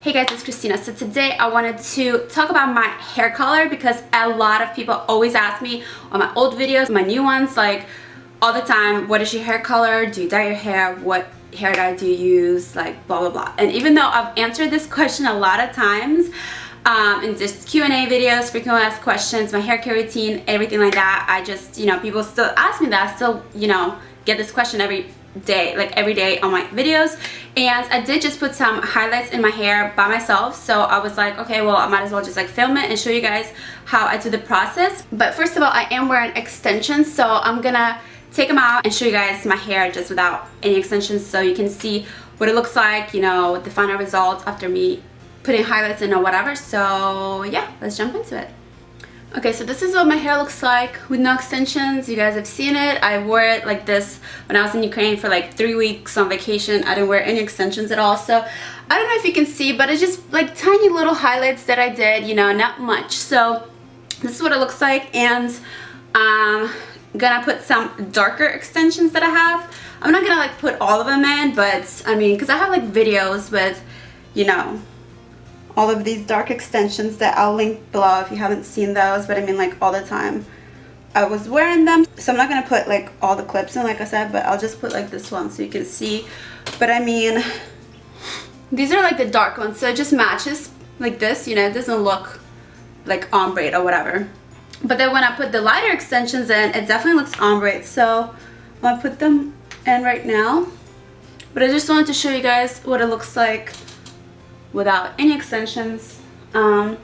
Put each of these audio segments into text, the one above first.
Hey guys, it's Kristina. So today I wanted to talk about my hair color because a lot of people always ask me on my old videos, my new ones, like all the time, what is your hair color? Do you dye your hair? What hair dye do you use? Like blah blah blah. And even though I've answered this question a lot of times in just Q&A videos, frequently asked questions, my hair care routine, everything like that, I just, people still ask me that. I still, get this question every day, like every day on my videos. And I did just put some highlights in my hair by myself, so I was like, okay, well, I might as well just like film it and show you guys how I do the process. But first of all, I am wearing extensions, so I'm gonna take them out and show you guys my hair just without any extensions, so you can see what it looks like, the final results after me putting highlights in or whatever. So yeah, let's jump into it. Okay, so this is what my hair looks like with no extensions. You guys have seen it. I wore it like this when I was in Ukraine for like 3 weeks on vacation. I didn't wear any extensions at all. So I don't know if you can see, but it's just like tiny little highlights that I did, not much. So this is what it looks like. And I'm gonna put some darker extensions that I have. I'm not gonna like put all of them in, but I mean, because I have like videos with, all of these dark extensions that I'll link below if you haven't seen those, but I mean like all the time I was wearing them. So I'm not gonna put like all the clips in, like I said, but I'll just put like this one so you can see. But I mean, these are like the dark ones, so it just matches like this, it doesn't look like ombre or whatever. But then when I put the lighter extensions in, it definitely looks ombre. So I'm gonna put them in right now. But I just wanted to show you guys what it looks like without any extensions. So I'm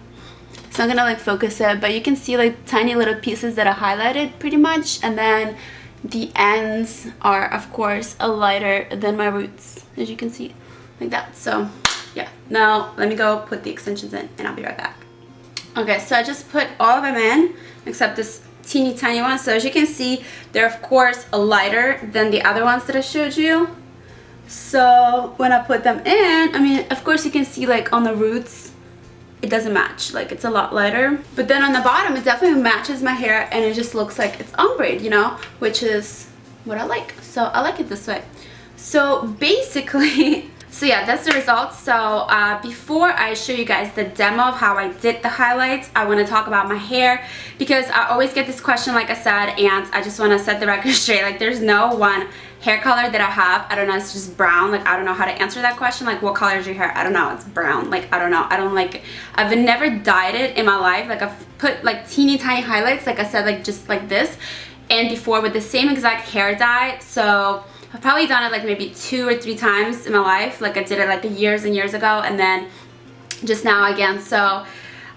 gonna like focus it, but you can see like tiny little pieces that are highlighted pretty much, and then the ends are of course a lighter than my roots, as you can see, like that. So yeah, now let me go put the extensions in and I'll be right back. Okay, so I just put all of them in except this teeny tiny one. So as you can see, they're of course lighter than the other ones that I showed you. So when I put them in, I mean, of course you can see like on the roots it doesn't match, like it's a lot lighter, but then on the bottom it definitely matches my hair and it just looks like it's ombre, which is what I like. So I like it this way. So basically so yeah, that's the results. So before I show you guys the demo of how I did the highlights, I want to talk about my hair because I always get this question, like I said, and I just want to set the record straight. Like there's no one hair color that I have. I don't know, it's just brown. Like I don't know how to answer that question. Like what color is your hair? I don't know, it's brown. Like I don't know, I don't like it. I've never dyed it in my life. Like I've put like teeny tiny highlights, like I said, like just like this, and before with the same exact hair dye. So I've probably done it like maybe 2 or 3 times in my life. Like I did it like years and years ago, and then just now again. So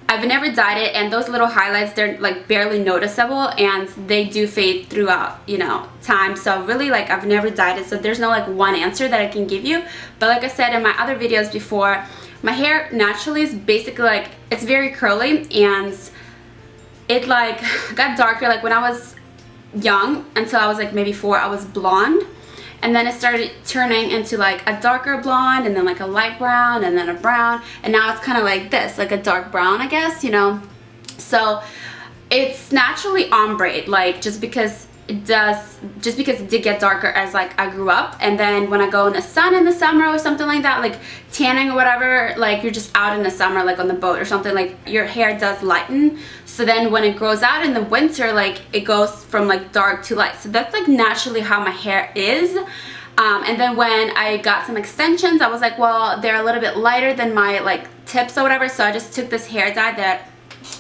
I've never dyed it, and those little highlights, they're like barely noticeable and they do fade throughout, time. So really, like I've never dyed it, so there's no like one answer that I can give you. But like I said in my other videos before, my hair naturally is basically like, it's very curly, and it like got darker like when I was young. Until I was like maybe 4, I was blonde. And then it started turning into like a darker blonde, and then like a light brown, and then a brown, and now it's kind of like this, like a dark brown, I guess, So it's naturally ombre, like just because it did get darker as like I grew up. And then when I go in the sun in the summer or something like that, like tanning or whatever, like you're just out in the summer, like on the boat or something, like your hair does lighten. So then when it grows out in the winter, like it goes from like dark to light. So that's like naturally how my hair is. And then when I got some extensions, I was like, well, they're a little bit lighter than my like tips or whatever. So I just took this hair dye that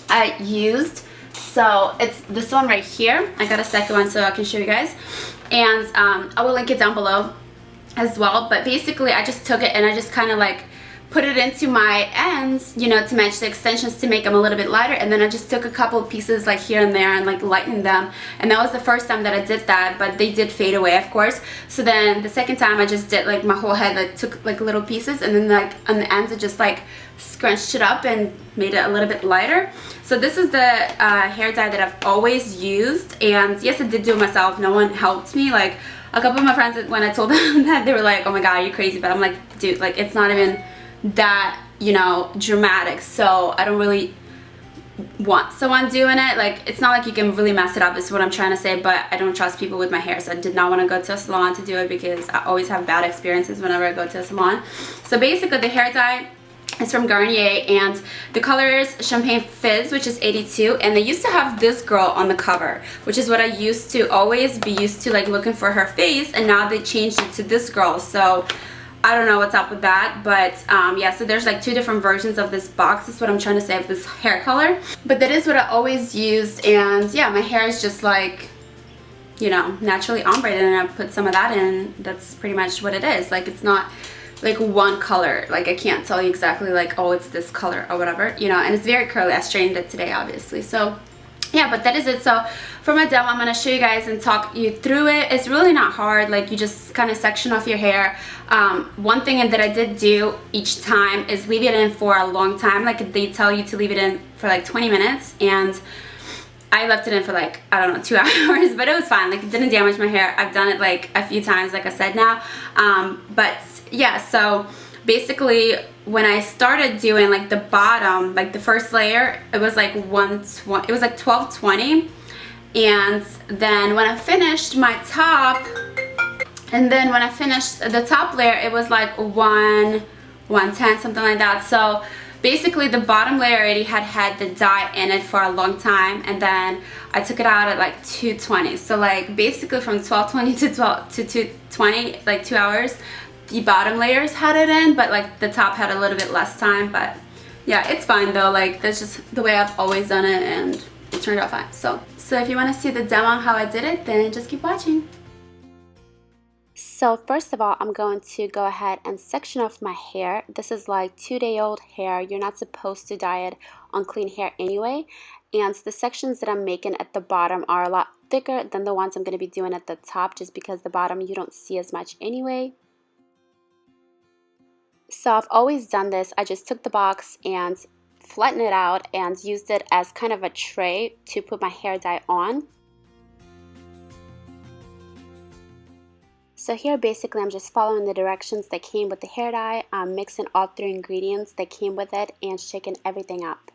I used. So it's this one right here. I got a second one so I can show you guys, and I will link it down below as well. But basically I just took it and I just kind of like put it into my ends, to match the extensions, to make them a little bit lighter. And then I just took a couple of pieces like here and there and like lightened them. And that was the first time that I did that, but they did fade away, of course. So then the second time I just did like my whole head, like took like little pieces, and then like on the ends I just like scrunched it up and made it a little bit lighter. So this is the hair dye that I've always used, and yes, I did do it myself. No one helped me. Like a couple of my friends, when I told them that, they were like, oh my god, you're crazy. But I'm like, dude, like it's not even that dramatic, so I don't really want someone doing it. Like it's not like you can really mess it up, is what I'm trying to say. But I don't trust people with my hair, so I did not want to go to a salon to do it because I always have bad experiences whenever I go to a salon. So basically the hair dye It's from Garnier, and the color is Champagne Fizz, which is 82, and they used to have this girl on the cover, which is what I used to always be used to, like looking for her face, and now they changed it to this girl. So I don't know what's up with that, but yeah, so there's like 2 different versions of this box. That's what I'm trying to say, of this hair color. But that is what I always used, and yeah, my hair is just like, you know, naturally ombre, and I put some of that in. That's pretty much what it is. Like, it's not like one color. Like, I can't tell you exactly like, oh, it's this color or whatever, you know. And it's very curly. I straightened it today, obviously. So yeah, but that is it. So for my demo, I'm going to show you guys and talk you through it. It's really not hard. Like, you just kind of section off your hair. One thing that I did do each time is leave it in for a long time. Like, they tell you to leave it in for like 20 minutes, and I left it in for like, I don't know, 2 hours, but it was fine. Like, it didn't damage my hair. I've done it like a few times, like I said now. But yeah, so basically when I started doing like the bottom, like the first layer, it was like 120, it was like 1220. And then when I finished my top, and then when I finished the top layer, it was like 110, something like that. So basically the bottom layer already had the dye in it for a long time, and then I took it out at like 220. So like basically from 1220 to 220, like 2 hours, the bottom layers had it in, but like the top had a little bit less time. But yeah, it's fine though. Like, that's just the way I've always done it, and it turned out fine. So if you want to see the demo on how I did it, then just keep watching. So first of all, I'm going to go ahead and section off my hair. This is like 2-day-old hair. You're not supposed to dye it on clean hair anyway. And the sections that I'm making at the bottom are a lot thicker than the ones I'm going to be doing at the top, just because the bottom you don't see as much anyway. So I've always done this. I just took the box and flattened it out and used it as kind of a tray to put my hair dye on. So here basically I'm just following the directions that came with the hair dye. I'm mixing all 3 ingredients that came with it and shaking everything up.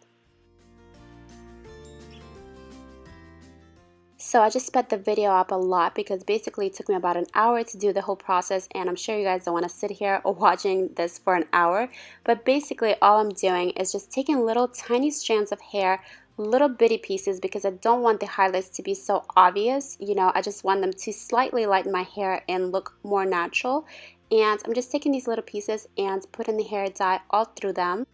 So I just sped the video up a lot because basically it took me about an hour to do the whole process, and I'm sure you guys don't want to sit here watching this for an hour. But basically all I'm doing is just taking little tiny strands of hair, little bitty pieces, because I don't want the highlights to be so obvious. You know, I just want them to slightly lighten my hair and look more natural. And I'm just taking these little pieces and putting the hair dye all through them.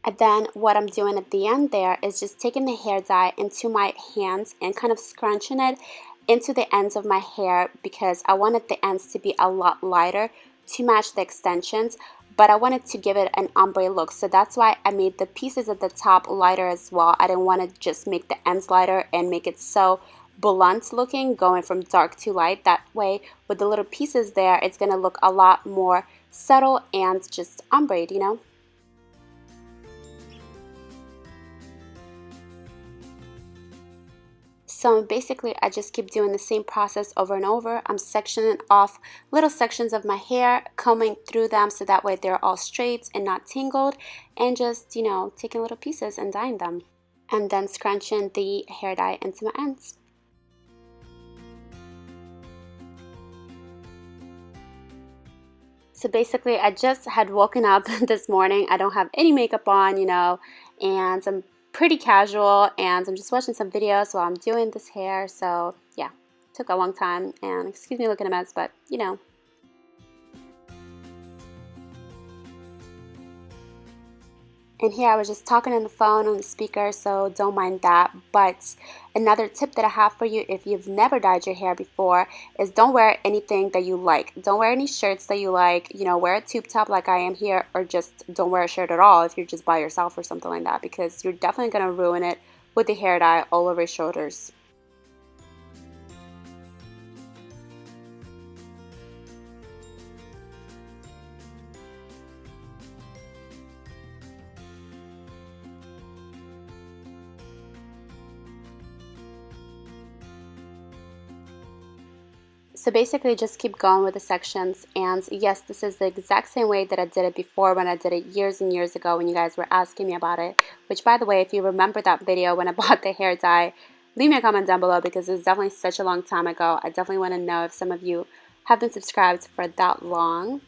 And then what I'm doing at the end there is just taking the hair dye into my hands and kind of scrunching it into the ends of my hair, because I wanted the ends to be a lot lighter to match the extensions, but I wanted to give it an ombre look. So that's why I made the pieces at the top lighter as well. I didn't want to just make the ends lighter and make it so blunt looking, going from dark to light. That way with the little pieces there, it's going to look a lot more subtle and just ombre, you know. So basically I just keep doing the same process over and over. I'm sectioning off little sections of my hair, combing through them so that way they're all straight and not tangled, and just, you know, taking little pieces and dyeing them. And then scrunching the hair dye into my ends. So basically I just had woken up this morning. I don't have any makeup on, you know, and I'm pretty casual, and I'm just watching some videos while I'm doing this hair. So yeah, took a long time, and excuse me looking a mess, but you know. And here I was just talking on the phone on the speaker, so don't mind that. But another tip that I have for you, if you've never dyed your hair before, is don't wear anything that you like. Don't wear any shirts that you like. You know, wear a tube top like I am here, or just don't wear a shirt at all if you're just by yourself or something like that, because you're definitely going to ruin it with the hair dye all over your shoulders. So basically just keep going with the sections, and yes, this is the exact same way that I did it before when I did it years and years ago when you guys were asking me about it, which by the way, if you remember that video when I bought the hair dye, leave me a comment down below because it was definitely such a long time ago. I definitely want to know if some of you have been subscribed for that long.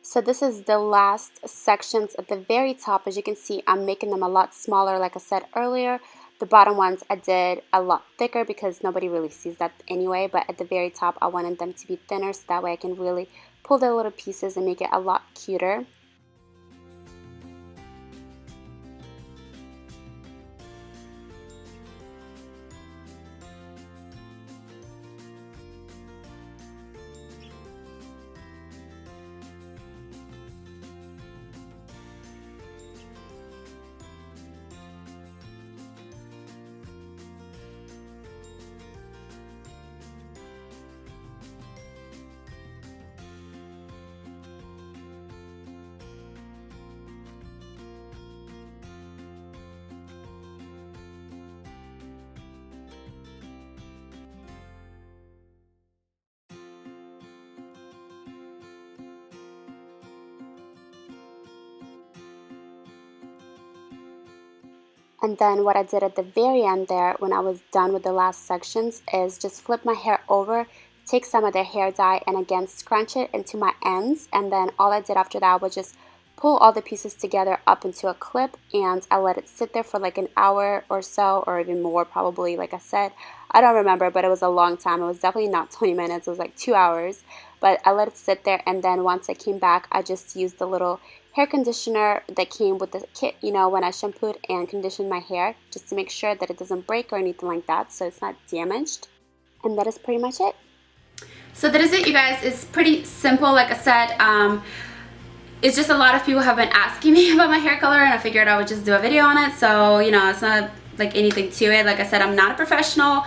So this is the last sections at the very top. As you can see, I'm making them a lot smaller like I said earlier. The bottom ones I did a lot thicker because nobody really sees that anyway, but at the very top I wanted them to be thinner so that way I can really pull the little pieces and make it a lot cuter. And then what I did at the very end there, when I was done with the last sections, is just flip my hair over, take some of the hair dye, and again scrunch it into my ends. And then all I did after that was just pull all the pieces together up into a clip, and I let it sit there for like an hour or so, or even more probably. Like I said, I don't remember, but it was a long time. It was definitely not 20 minutes, it was like 2 hours. But I let it sit there, and then once I came back, I just used the little hair conditioner that came with the kit, you know, when I shampooed and conditioned my hair, just to make sure that it doesn't break or anything like that, so it's not damaged. And that is pretty much it. So that is it, you guys. It's pretty simple. Like I said, it's just a lot of people have been asking me about my hair color, and I figured I would just do a video on it. So, you know, it's not like anything to it. Like I said, I'm not a professional,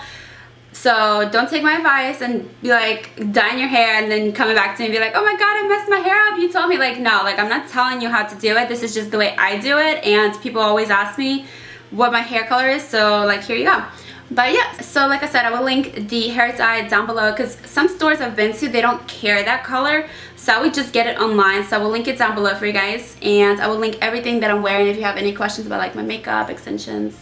so don't take my advice and be like dyeing your hair and then coming back to me and be like, oh my god, I messed my hair up, you told me. Like, no, like I'm not telling you how to do it. This is just the way I do it, and people always ask me what my hair color is, so like here you go. But yeah, so like I said, I will link the hair dye down below, because some stores I've been to, they don't carry that color, so I would just get it online. So I will link it down below for you guys, and I will link everything that I'm wearing. If you have any questions about like my makeup, extensions,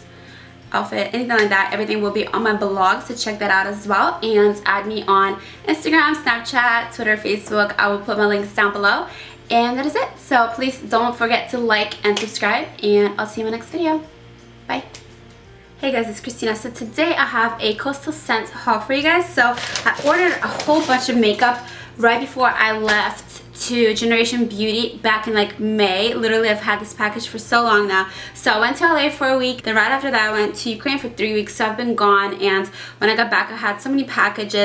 outfit, anything like that, everything will be on my blog, so check that out as well. And add me on Instagram, Snapchat, Twitter, Facebook. I will put my links down below, and that is it. So please don't forget to like and subscribe, and I'll see you in my next video. Bye. Hey guys, it's Kristina. So today I have a Coastal Scent haul for you guys. So I ordered a whole bunch of makeup right before I left to Generation Beauty back in like May. Literally, I've had this package for so long now. So I went to LA for a week, then right after that I went to Ukraine for 3 weeks, so I've been gone. And when I got back, I had so many packages.